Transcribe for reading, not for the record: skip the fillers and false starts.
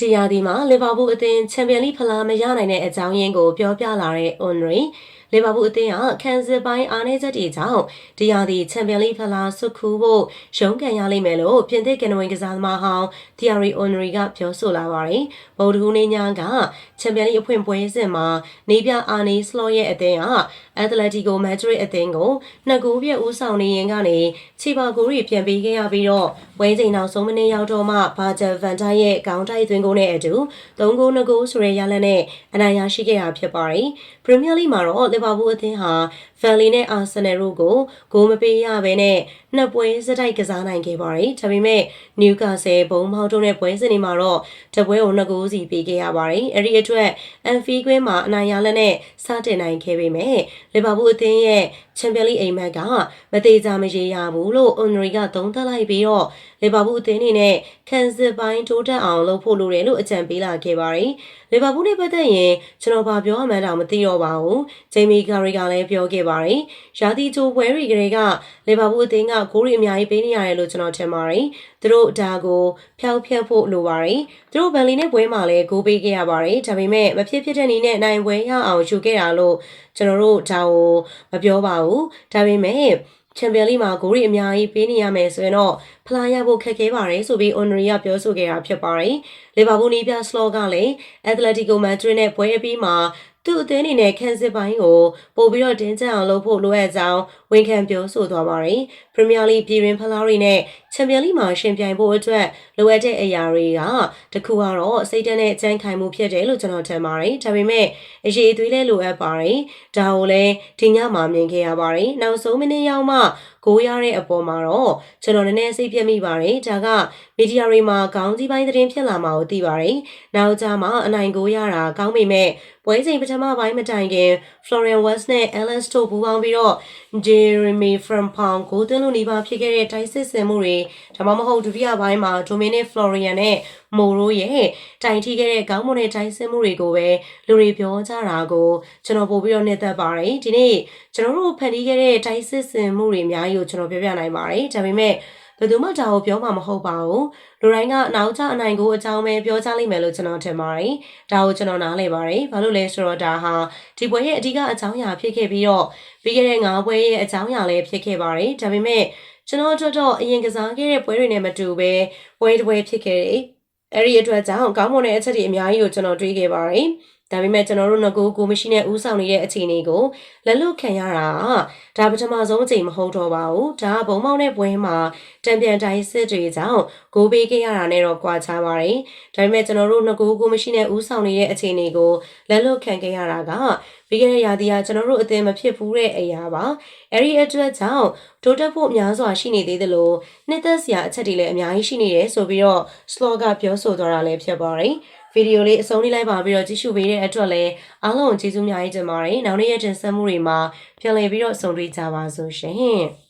ဒီယာဒီမှာလီဗာပူးအသင်းချန်ပီယံလိဖလားမရနိုင်တဲ့အကြောင်းရင်းကိုပြောပြလာတဲ့ Onry လီဗာပူးအသင်းကခန်းစစ်ပိုင်းအားနည်းချက်တွေကြောင့်ဒီယာဒီချန်ပီယံလိဖလားဆွတ်ခူးဖို့ရုန်းကန်ရလိမ့်မယ်လို့ပြင်သစ်ကနဝင်ကစားသမားဟောင်း Thierry Henry ကပြောဆိုလာပါတယ်။ဗုဒ္ဓဟူးနေ့ညကချန်ပီယံလိအဖွင့်ပွဲစဉ်မှာနေပြအာနီစလော့ရဲ့အသင်းကအက်တလက်တီကိုမက်ဒရစ်အသင်းကို2ဂိုးပြတ်ဦးဆောင်နေရင်ကနေချီပါဂိုးတွေပြန်ပေးခဲ့ရပြီးတော့ဝဲချိန်နောက်ဆုံးမိနစ်ရောက်တော့မှဘာဂျန်ဗန်တိုင်ရဲ့ခေါင်းတိုက်သွင်းကိုနဲ့အတူ3ဂိုး2ဂိုးဆိုတဲ့ရလဒ်နဲ့အနိုင်ရရှိခဲ့တာဖြစ်ပါတယ်။ပရီးမီးယားလိမှာတော့လီဗာပူးအသင်းဟာဗန်လီနဲ့အာဆင်နယ်တို့ကိုဂိုးမပေးရဘဲနဲ့နှစ်ပွဲစတိုက်ကစားနိုင်ခဲ့ပါတယ်။ဒါပေမဲ့နယူကာဆယ်ဘုံမောက်တို့နဲ့ပွဲစဉ်တွေမှာတော့တပွဲကို2ဂိုးစီပေးခဲ့ရပါတယ်။အဲဒီအတွက်အန်ဖီကွင်းမှာအနိုင်ရလဒ်နဲ့စတင်နိုင်ခဲ့ပေမဲ့လီဗာပူးအသင်းရဲ့ချန်ပီယံလိအိမ်မက်ကမသေးကြမရေရဘူးလို့အွန်ရီကသုံးသပ်လိုက်ပြီးတော့လီဗာပူးအသင်းအနေနဲ့ခန်းစစ်ပိုင်းတိုးတက်အောင်လုပ်ဖို့လိုတယ်လို့အကြံပေးလာခဲ့ပါတယ်။လီဗာပူးနဲ့ပတ်သက်ရင်ကျွန်တော်ဘာပြောမှန်းတော့မသိတော့ပါဘူး။ဂျေမီဂါရီကလည်းပြောခဲ့ပါတယ်။ရာသီကြိုပွဲတွေကလေးကလီဗာပူးအသင်းကဂိုးတွေအများကြီးပေးနေရတယ်လို့ကျွန်တော်ထင်ပါတယ်။သူတို့ဒါကိုဖျောက်ဖျက်ဖို့လိုပါတယ်။သူတို့ဗန်လီနဲ့ပွဲမှာလည်းဂိုးပေးခဲ့ရပါတယ်။ဒါပေမဲ့မဖြစ်တဲ့နည်းနဲ့နိုင်ပွဲရအောင်ယူခဲ့တာလို့ကျွန်တော်တို့ဒါကိုမပြောပါဘူး။ဒါပေမဲ့ချန်ပီယံလိမှာဂိုးတွေအများကြီးပေးနေရမယ်ဆိုရင်တော့ဖလားရဖို့ခက်ခဲပါတယ်ဆိုပြီး Onry ကပြောဆိုခဲ့တာဖြစ်ပါတယ်။လီဗာပူးနီးပြစလော့ကလည်းအက်တလက်တီကိုမက်ဒရစ်နဲ့ပွဲအပြီးမှာသူ့အသင်းအနေနဲ့ခန်းစစ်ပိုင်းကိုပို့ပြီးတော့တင်းကျပ်အောင်လုပ်ဖို့လိုအပ်ကြောင်းဝန်ခံပြောဆိုသွားပါတယ်။ပရီးမီးယားလိပြည်တွင်းဖလားတွေနဲ့ချန်ပီယံလိမှာရှင်ပြိုင်ဖို့အတွက်လိုအပ်တဲ့အရာတွေကတခုကတော့စိတ်ဓာတ်နဲ့အကြံခိုင်မှုဖြစ်တယ်လို့ကျွန်တော်ထင်ပါတယ်။ဒါပေမဲ့အရေးအသွေးလည်းလိုအပ်ပါတယ်။ဒါကိုလည်းဒီညမှာမြင်ခဲ့ရပါတယ်။နောက်ဆုံးမိနစ်ရောက်မှဂိုးရတဲ့အပေါ်မှာတော့ကျွန်တော်နည်းနည်းစိတ်ပြတ်မိပါတယ်။ဒါကမီဒီယာတွေမှာခေါင်းကြီးပိုင်းသတင်းဖြစ်လာမှာကိုသိပါတယ်။နောက်ကြမှာအနိုင်ဂိုးရတာကောင်းပေမဲ့ပွဲချိန်ပထမပိုင်းမတိုင်ခင် Florian Wirtz နဲ့ Alex တို့ပူးပေါင်းပြီးတော့ Jeremy Frimpong ကိုသွင်းလို့နေပါဖြစ်ခဲ့တဲ့တိုက်စစ်ဆင်မှုတွေဒါမှမဟုတ်ဒုတိယပိုင်းမှာ Dominic Florian နဲ့ Moro ရဲ့တိုင်ထိခဲ့တဲ့ခေါင်းမွန်တဲ့တိုက်စစ်မှုတွေကိုပဲလူတွေပြောကြတာကိုကျွန်တော်ပို့ပြီးတော့နှစ်သက်ပါတယ်ဒီနေ့ကျွန်တော်တို့ဖန်တီးခဲ့တဲ့တိုက်စစ်ဆင်မှုတွေအများကြီးကိုကျွန်တော်ပြောပြနိုင်ပါတယ်ဒါပေမဲ့ဘယ်သူမှဒါကိုပြောမှာမဟုတ်ပါဘူးလူတိုင်းကနောက်ကျအနိုင်ကိုအကြောင်းပဲပြောကြလိမ့်မယ်လို့ကျွန်တော်ထင်ပါတယ်ဒါကိုကျွန်တော်နားလည်ပါတယ်ဘာလို့လဲဆိုတော့ဒါဟာဒီပွဲရဲ့အဓိကအကြောင်းအရာဖြစ်ခဲ့ပြီးတော့ပြီးခဲ့တဲ့9ပွဲရဲ့အကြောင်းအရာလည်းဖြစ်ခဲ့ပါတယ်ဒါပေမဲ့ကျွန်တော်တို့တော့အရင်ကစားခဲ့တဲ့ပွဲတွေနဲ့မတူပဲပွဲတစ်ပွဲဖြစ်ခဲ့တယ်အဲ့ဒီအတွက်ကြောင့်ကောင်းမွန်တဲ့အချက်တွေအများကြီးကိုကျွန်တော်တွေးခဲ့ပါတယ်ဒါပေမဲ့ကျွန်တော်တို့ငကိုမရှိနဲ့ဦးဆောင်နေတဲ့အခြေအနေကိုလက်လွတ်ခံရတာဒါပထမဆုံးအချိန်မဟုတ်တော့ပါဘူးဒါကဘုံမောက်တဲ့ပွဲမှာတံပြန်တိုင်းစစ်တွေကြောင့်ဂိုးပေးခဲ့ရတာနဲ့တော့ကွာခြားပါတယ်ဒါပေမဲ့ကျွန်တော်တို့ငကိုမရှိနဲ့ဦးဆောင်နေတဲ့အခြေအနေကိုလက်လွတ်ခံခဲ့ရတာကပြီးခဲ့တဲ့ရာသီကကျွန်တော်တို့အသင်းမဖြစ်ဘူးတဲ့အရာပါအဲ့ဒီအတွက်ကြောင့်တိုးတက်ဖို့များစွာရှိနေသေးသလိုနှစ်သက်စရာအချက်တွေလည်းအများကြီးရှိနေတယ်ဆိုပြီးတော့ Slot ကပြောဆိုသွားတာလည်းဖြစ်ပါတယ်ဗီဒီယိုလေးအဆုံးလေးလိုက်ပါပြီးတော့ကြည့်ရှုပေးတဲ့အတွက်လည်းအားလုံးကျေးဇူးများကြီးတင်ပါတယ်နောက်နေ့ရက်တင်ဆက်မှုတွေမှာပြန်လည်ပြီးတော့ဆုံတွေ့ကြပါစို့ရှင်